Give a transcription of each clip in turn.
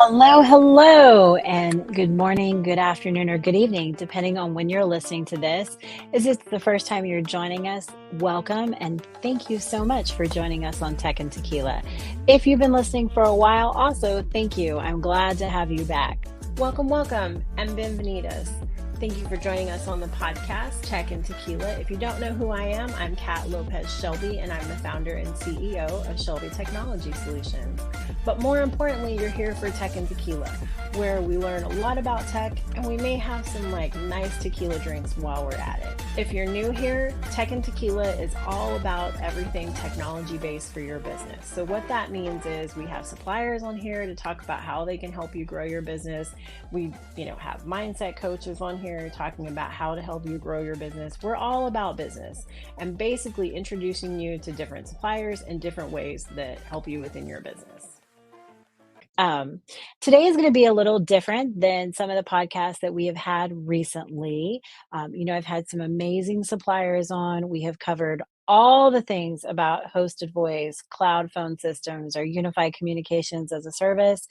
Hello, hello, and good morning, good afternoon, or good evening, depending on when you're listening to this. Is this the first time you're joining us? Welcome, and thank you so much for joining us on Tech and Tequila. If you've been listening for a while, also thank you. I'm glad to have you back. Welcome, and bienvenidos. Thank you for joining us on the podcast, Tech and Tequila. If you don't know who I am, I'm Kat Lopez Shelby, and I'm the founder and CEO of Shelby Technology Solutions. But more importantly, you're here for Tech and Tequila, where we learn a lot about tech, and we may have some nice tequila drinks while we're at it. If you're new here, Tech and Tequila is all about everything technology based for your business. So what that means is we have suppliers on here to talk about how they can help you grow your business. We, have mindset coaches on here talking about how to help you grow your business. We're all about business and basically introducing you to different suppliers and different ways that help you within your business. Today is going to be a little different than some of the podcasts that we have had recently. I've had some amazing suppliers on. We have covered all the things about hosted voice, cloud phone systems, or unified communications as a service.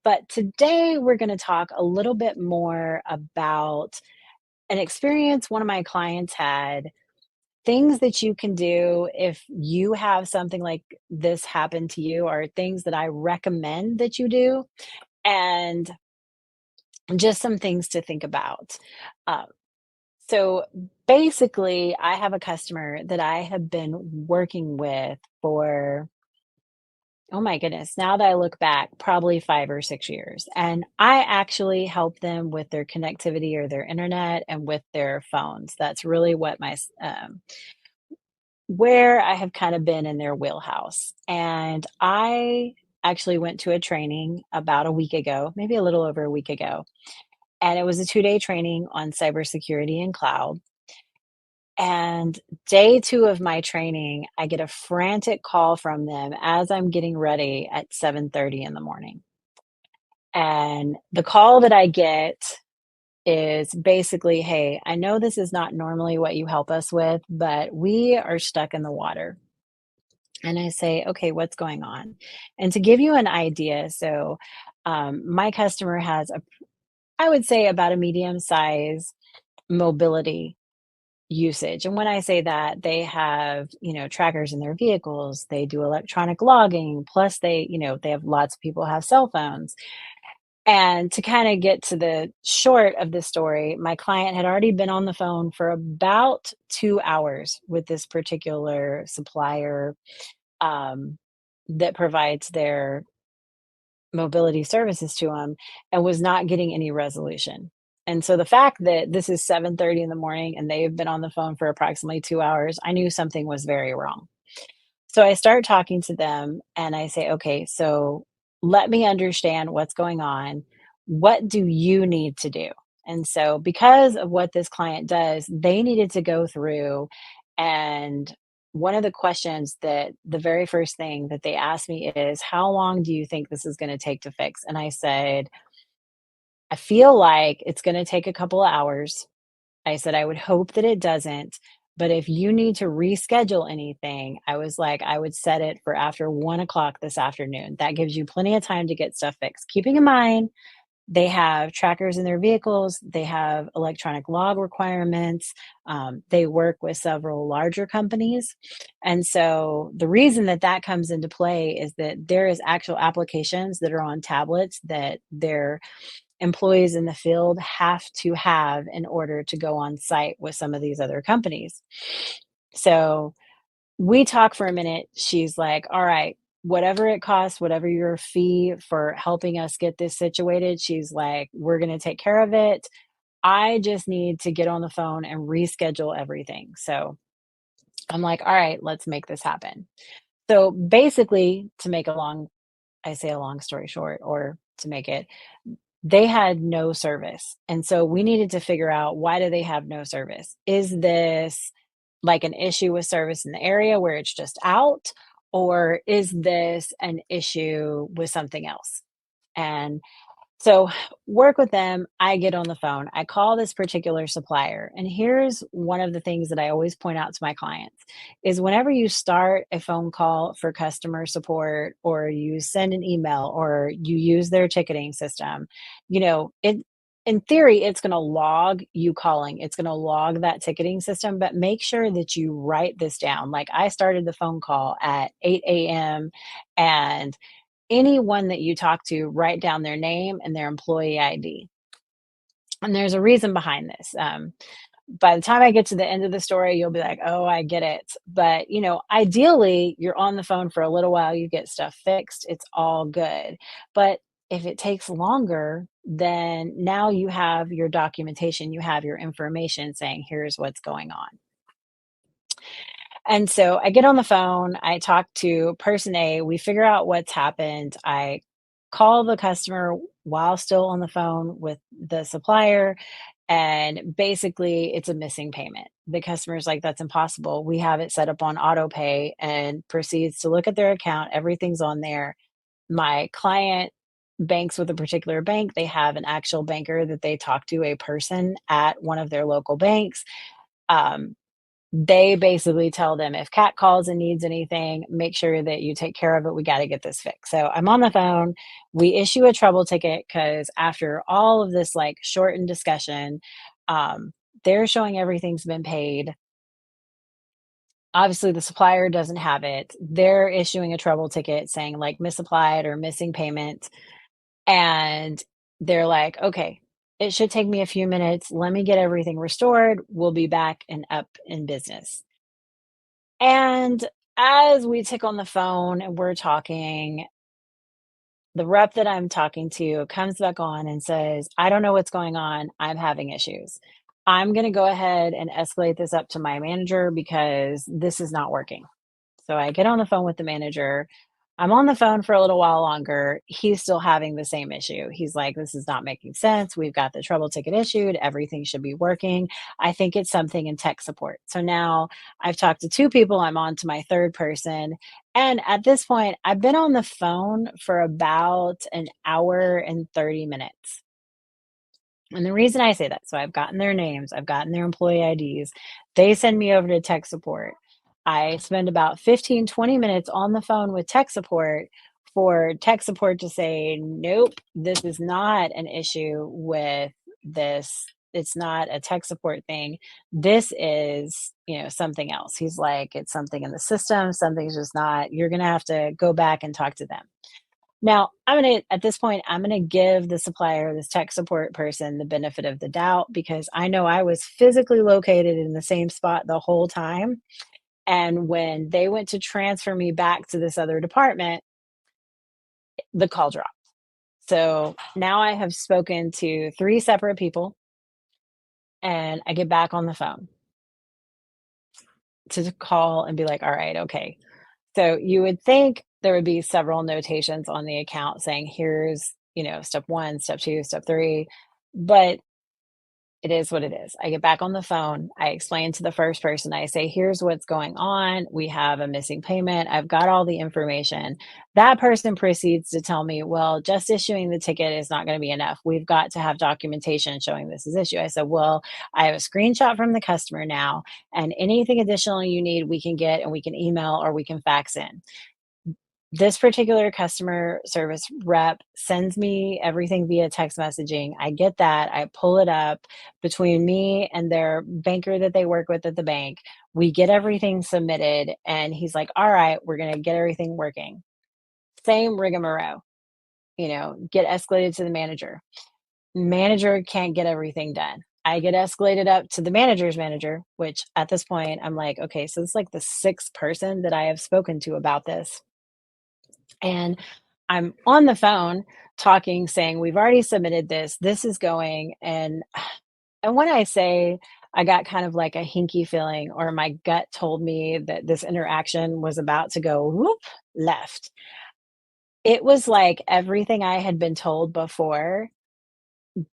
But today we're going to talk a little bit more about an experience one of my clients had, things that you can do if you have something like this happen to you, or things that I recommend that you do, and just some things to think about. Uh, so basically, I have a customer that I have been working with for, oh my goodness, now that I look back, probably 5 or 6 years, and I actually help them with their connectivity or their internet and with their phones. That's really what where I have kind of been in their wheelhouse. And I actually went to a training about a week ago, maybe a little over a week ago, and it was a 2-day training on cybersecurity and cloud. And day 2 of my training, I get a frantic call from them as I'm getting ready at 7:30 in the morning. And the call that I get is basically, "Hey, I know this is not normally what you help us with, but we are stuck in the water." And I say, "Okay, what's going on?" And to give you an idea, so, my customer has I would say about a medium size mobility usage. And when I say that, they have, trackers in their vehicles, they do electronic logging, plus they have lots of people have cell phones. And to kind of get to the short of the story, my client had already been on the phone for about 2 hours with this particular supplier, um, that provides their mobility services to them, and was not getting any resolution. And so the fact that this is 7:30 in the morning and they've been on the phone for approximately 2 hours, I knew something was very wrong. So I start talking to them and I say, "Okay, so let me understand what's going on. What do you need to do?" And so because of what this client does, they needed to go through, and one of the questions that the very first thing that they asked me is, "How long do you think this is going to take to fix?" And I said, "I feel like it's going to take a couple of hours." I said, "I would hope that it doesn't, but if you need to reschedule anything," I was like, "I would set it for after 1 o'clock this afternoon. That gives you plenty of time to get stuff fixed." Keeping in mind, they have trackers in their vehicles, they have electronic log requirements, they work with several larger companies. And so the reason that that comes into play is that there is actual applications that are on tablets that their employees in the field have to have in order to go on site with some of these other companies. So we talk for a minute. She's like, "All right, whatever it costs, whatever your fee for helping us get this situated," she's like, "we're going to take care of it. I just need to get on the phone and reschedule everything." So I'm like, "All right, let's make this happen." So basically, to make I say a long story short, or to make it, they had no service. And so we needed to figure out, why do they have no service? Is this like an issue with service in the area where it's just out? Or is this an issue with something else? And So, work with them, I get on the phone, I call this particular supplier, and here's one of the things that I always point out to my clients is whenever you start a phone call for customer support or you send an email or you use their ticketing system, it in theory it's going to log you calling. It's going to log that ticketing system, but make sure that you write this down. Like I started the phone call at 8 a.m. and anyone that you talk to, write down their name and their employee ID. And there's a reason behind this. By the time I get to the end of the story, you'll be like, oh, I get it. But, ideally, you're on the phone for a little while, you get stuff fixed, it's all good. But if it takes longer, then now you have your documentation, you have your information saying, here's what's going on. And so I get on the phone, I talk to person A, we figure out what's happened. I call the customer while still on the phone with the supplier. And basically, it's a missing payment. The customer's like, that's impossible. We have it set up on auto pay and proceeds to look at their account. Everything's on there. My client banks with a particular bank. They have an actual banker that they talk to, a person at one of their local banks. Um, they basically tell them if Cat calls and needs anything, make sure that you take care of it. We got to get this fixed. So I'm on the phone. We issue a trouble ticket because after all of this like shortened discussion, um, they're showing everything's been paid. Obviously, the supplier doesn't have it. They're issuing a trouble ticket saying like misapplied or missing payment. And they're like, okay, it should take me a few minutes. Let me get everything restored. We'll be back and up in business. And as we tick on the phone and we're talking, the rep that I'm talking to comes back on and says, I don't know what's going on. I'm having issues. I'm going to go ahead and escalate this up to my manager because this is not working. So I get on the phone with the manager. I'm on the phone for a little while longer. He's still having the same issue. He's like, this is not making sense. We've got the trouble ticket issued. Everything should be working. I think it's something in tech support. So now I've talked to two people. I'm on to my third person. And at this point, I've been on the phone for about an hour and 30 minutes. And the reason I say that, so I've gotten their names, I've gotten their employee IDs. They send me over to tech support. I spend about 15, 20 minutes on the phone with tech support to say, nope, this is not an issue with this. It's not a tech support thing. This is, something else. He's like, it's something in the system. Something's just not, you're going to have to go back and talk to them. Now, at this point, I'm gonna give the supplier, this tech support person, the benefit of the doubt because I know I was physically located in the same spot the whole time. And when they went to transfer me back to this other department, the call dropped. So now I have spoken to three separate people and I get back on the phone to call and be like, all right, okay. So you would think there would be several notations on the account saying, here's, step one, step two, step three. But it is what it is. I get back on the phone. I explain to the first person, I say, here's what's going on. We have a missing payment. I've got all the information. That person proceeds to tell me, well, just issuing the ticket is not going to be enough. We've got to have documentation showing this is issue. I said, well, I have a screenshot from the customer now, and anything additional you need, we can get and we can email or we can fax in. This particular customer service rep sends me everything via text messaging. I get that. I pull it up between me and their banker that they work with at the bank. We get everything submitted, and he's like, all right, we're going to get everything working. Same rigmarole, get escalated to the manager. Manager can't get everything done. I get escalated up to the manager's manager, which at this point I'm like, okay, so it's like the sixth person that I have spoken to about this. And I'm on the phone talking, saying, we've already submitted this. This is going. And when I say I got kind of like a hinky feeling, or my gut told me that this interaction was about to go whoop left, it was like everything I had been told before.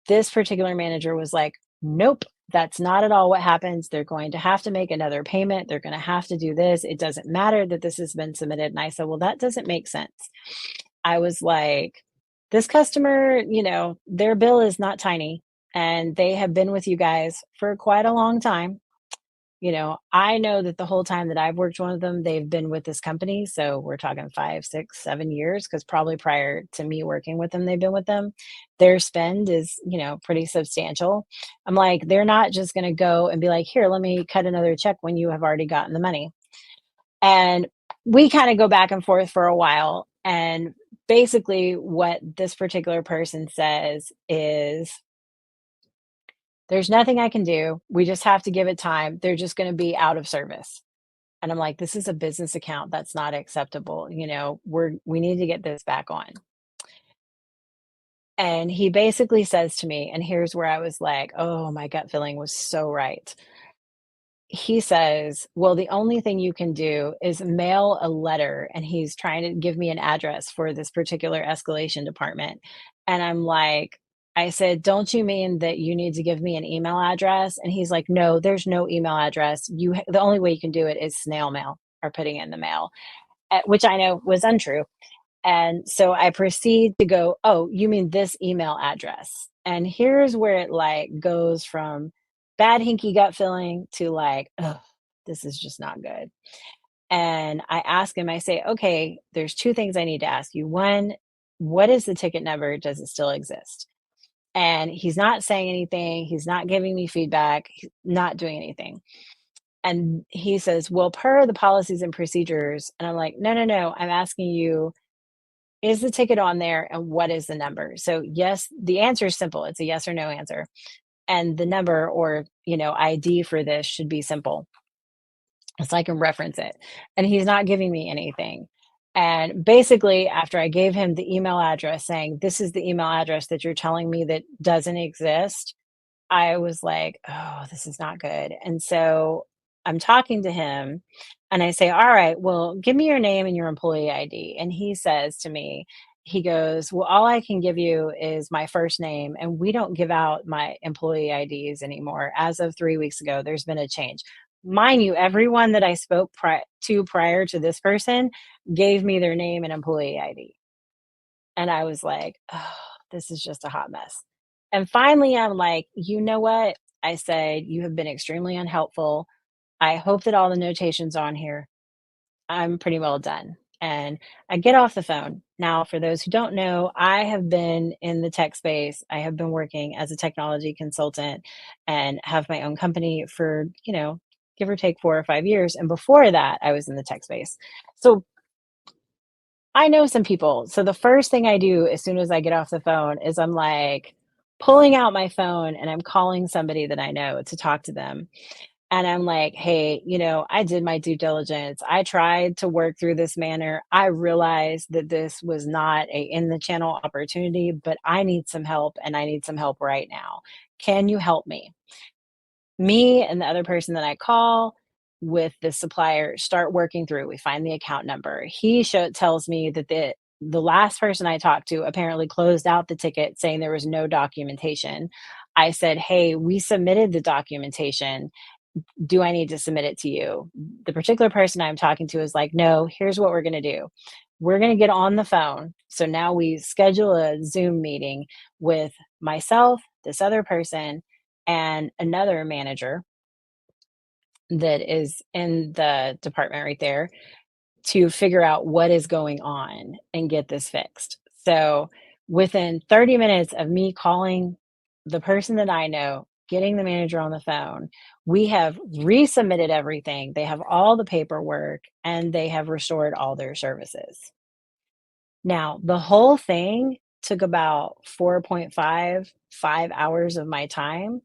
This particular manager was like, nope, that's not at all what happens. They're going to have to make another payment. They're going to have to do this. It doesn't matter that this has been submitted. And I said, well, that doesn't make sense. I was like, this customer, their bill is not tiny and they have been with you guys for quite a long time. I know that the whole time that I've worked one of them, they've been with this company. So we're talking 5, 6, 7 years, because probably prior to me working with them, they've been with them. Their spend is, pretty substantial. I'm like, they're not just going to go and be like, here, let me cut another check when you have already gotten the money. And we kind of go back and forth for a while. And basically, what this particular person says is, there's nothing I can do. We just have to give it time. They're just going to be out of service. And I'm like, this is a business account. That's not acceptable. We need to get this back on. And he basically says to me, and here's where I was like, oh, my gut feeling was so right. He says, well, the only thing you can do is mail a letter. And he's trying to give me an address for this particular escalation department. And I'm like, I said, don't you mean that you need to give me an email address? And he's like, no, there's no email address. The only way you can do it is snail mail or putting it in the mail, which I know was untrue. And so I proceed to go, oh, you mean this email address? And here's where it like goes from bad hinky gut feeling to like, oh, this is just not good. And I ask him, I say, okay, there's two things I need to ask you. One, what is the ticket number? Does it still exist? And he's not saying anything. He's not giving me feedback. He's not doing anything. And he says, well, per the policies and procedures. And I'm like, no, no, no. I'm asking you, is the ticket on there and what is the number? So, yes, the answer is simple. It's a yes or no answer. And the number or, ID for this should be simple. So I can reference it. And he's not giving me anything. And basically, after I gave him the email address saying, this is the email address that you're telling me that doesn't exist, I was like, "Oh, this is not good." And so I'm talking to him and I say, "All right, well, give me your name and your employee ID." And he says to me, he goes, "Well, all I can give you is my first name, and we don't give out my employee IDs anymore. As of 3 weeks ago, there's been a change." Mind you, everyone that I spoke to prior to this person gave me their name and employee ID. And I was like, "Oh, this is just a hot mess." And finally, I'm like, "You know what?" I said, "You have been extremely unhelpful. I hope that all the notations on here, I'm pretty well done." And I get off the phone. Now, for those who don't know, I have been in the tech space. I have been working as a technology consultant and have my own company for, give or take 4 or 5 years. And before that, I was in the tech space. So I know some people. So the first thing I do as soon as I get off the phone is I'm like pulling out my phone and I'm calling somebody that I know to talk to them. And I'm like, hey, I did my due diligence. I tried to work through this manner. I realized that this was not a in the channel opportunity, but I need some help and I need some help right now. Can you help me? Me and the other person that I call with the supplier start working through. We find the account number. Tells me that the last person I talked to apparently closed out the ticket saying there was no documentation. I said, "Hey, we submitted the documentation. Do I need to submit it to you?" The particular person I'm talking to is like, "No, here's what we're going to do. We're going to get on the phone." So now we schedule a Zoom meeting with myself, this other person, and another manager that is in the department right there to figure out what is going on and get this fixed. So within 30 minutes of me calling the person that I know, getting the manager on the phone, we have resubmitted everything. They have all the paperwork and they have restored all their services. Now, the whole thing took about 5 hours of my time.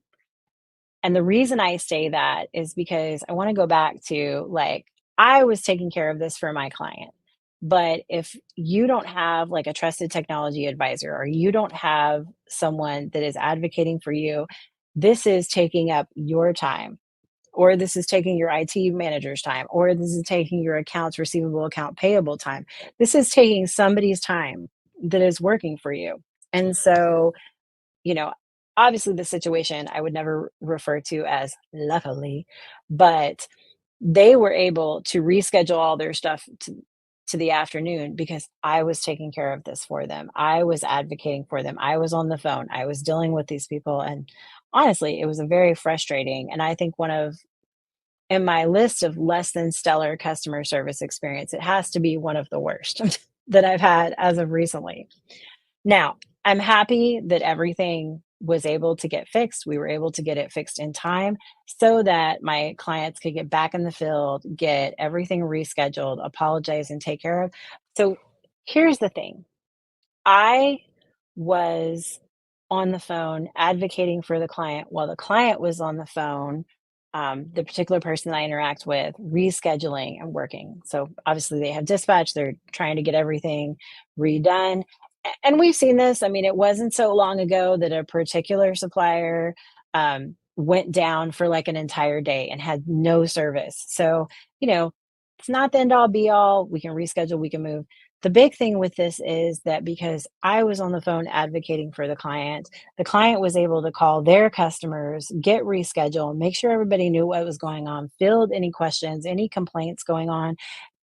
And the reason I say that is because I want to go back to like, I was taking care of this for my client. But if you don't have like a trusted technology advisor or you don't have someone that is advocating for you, this is taking up your time, or this is taking your IT manager's time, or this is taking your accounts receivable, account payable time. This is taking somebody's time that is working for you. And so you know, obviously the situation I would never refer to as luckily, but they were able to reschedule all their stuff to the afternoon because I was taking care of this for them. I was advocating for them. I was on the phone. I was dealing with these people. And honestly, it was a very frustrating. And I think one of, in my list of less than stellar customer service experience, it has to be one of the worst that I've had as of recently. Now, I'm happy that everything was able to get fixed. We were able to get it fixed in time so that my clients could get back in the field, get everything rescheduled, apologize, and take care of. So here's the thing. I was on the phone advocating for the client while the client was on the phone, the particular person that I interact with, rescheduling and working. So obviously they have dispatch, they're trying to get everything redone. And we've seen this. I mean, it wasn't so long ago that a particular supplier went down for like an entire day and had no service. So, you know, it's not the end all be all. We can reschedule, we can move. The big thing with this is that because I was on the phone advocating for the client was able to call their customers, get rescheduled, make sure everybody knew what was going on, filled any questions, any complaints going on.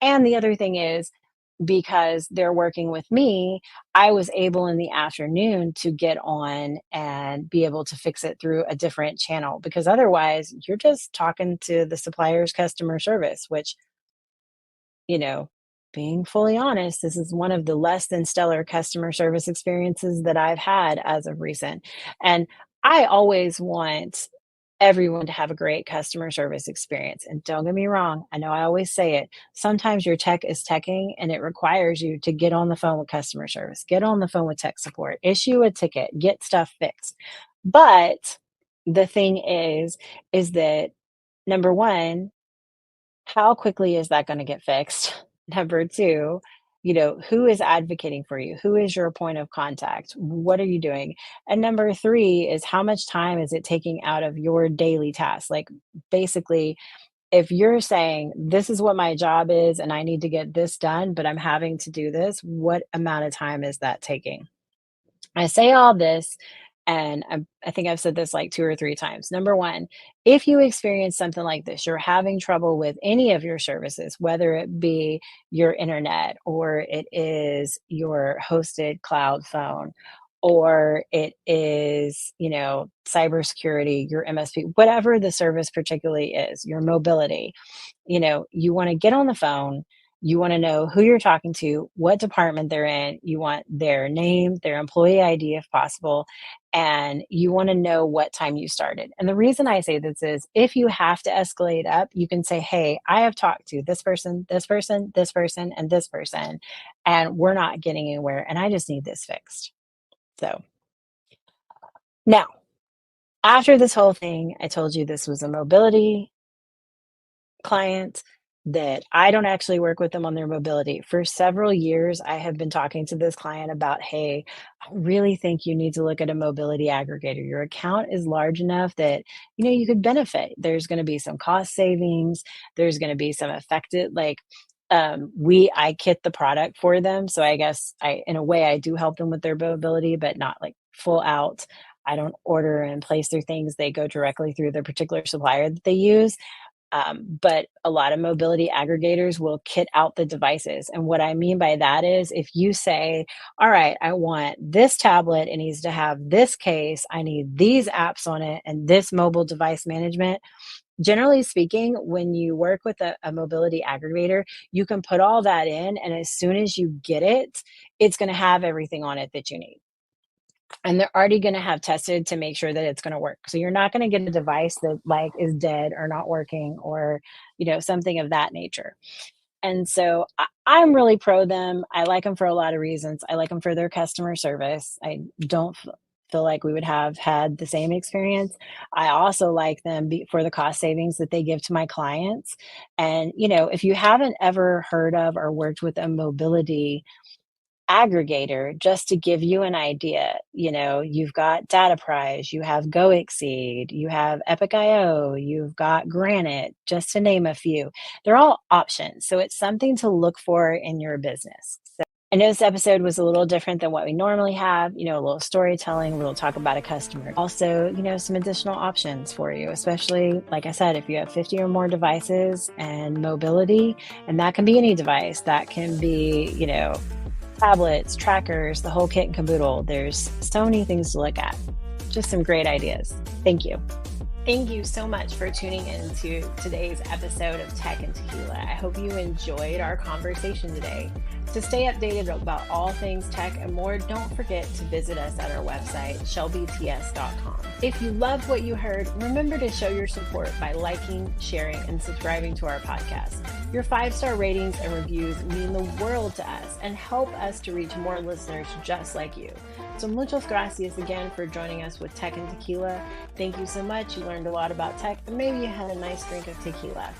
And the other thing is, because they're working with me, I was able in the afternoon to get on and be able to fix it through a different channel. Because otherwise, you're just talking to the supplier's customer service, which, you know, being fully honest, this is one of the less than stellar customer service experiences that I've had as of recent. And I always want everyone to have a great customer service experience. And don't get me wrong, I know I always say it. Sometimes your tech is teching and it requires you to get on the phone with customer service, get on the phone with tech support, issue a ticket, get stuff fixed. But the thing is that number one, how quickly is that gonna get fixed? Number 2, who is advocating for you? Who is your point of contact? What are you doing? And number 3 is how much time is it taking out of your daily tasks? Like, basically, if you're saying, "This is what my job is, and I need to get this done, but I'm having to do this," what amount of time is that taking? I say all this, and I think I've said this like 2 or 3 times. Number 1, if you experience something like this, you're having trouble with any of your services, whether it be your internet or it is your hosted cloud phone or it is, cybersecurity, your MSP, whatever the service particularly is, your mobility, you wanna get on the phone, you wanna know who you're talking to, what department they're in, you want their name, their employee ID if possible, and you wanna know what time you started. And the reason I say this is if you have to escalate up, you can say, "Hey, I have talked to this person, this person, this person, and this person, and we're not getting anywhere, and I just need this fixed." So, now, after this whole thing, I told you this was a mobility client, that I don't actually work with them on their mobility. For several years, I have been talking to this client about, hey, I really think you need to look at a mobility aggregator. Your account is large enough that, you could benefit. There's going to be some cost savings. There's going to be some affected, like, I kit the product for them. So I guess in a way, I do help them with their mobility, but not like full out. I don't order and place their things. They go directly through the particular supplier that they use, but a lot of mobility aggregators will kit out the devices. And what I mean by that is if you say, all right, I want this tablet, it needs to have this case, I need these apps on it, and this mobile device management. Generally speaking, when you work with a mobility aggregator, you can put all that in, and as soon as you get it, it's going to have everything on it that you need, and they're already going to have tested to make sure that it's going to work. So you're not going to get a device that like is dead or not working or, something of that nature. And so I'm really pro them. I like them for a lot of reasons. I like them for their customer service. I don't feel like we would have had the same experience. I also like them for the cost savings that they give to my clients. And, if you haven't ever heard of or worked with a mobility aggregator, just to give you an idea, you've got Data Prize, you have Go Exceed, you have Epic IO, you've got Granite, just to name a few. They're all options. So it's something to look for in your business. I know this episode was a little different than what we normally have, a little storytelling, a little talk about a customer. Also, some additional options for you, especially, like I said, if you have 50 or more devices and mobility, and that can be any device, that can be, tablets, trackers, the whole kit and caboodle. There's so many things to look at. Just some great ideas. Thank you. Thank you so much for tuning in to today's episode of Tech and Tequila. I hope you enjoyed our conversation today. To stay updated about all things tech and more, don't forget to visit us at our website, shelbyts.com. If you loved what you heard, remember to show your support by liking, sharing, and subscribing to our podcast. Your 5-star ratings and reviews mean the world to us and help us to reach more listeners just like you. So muchas gracias again for joining us with Tech and Tequila. Thank you so much. You learned a lot about tech, and maybe you had a nice drink of tequila.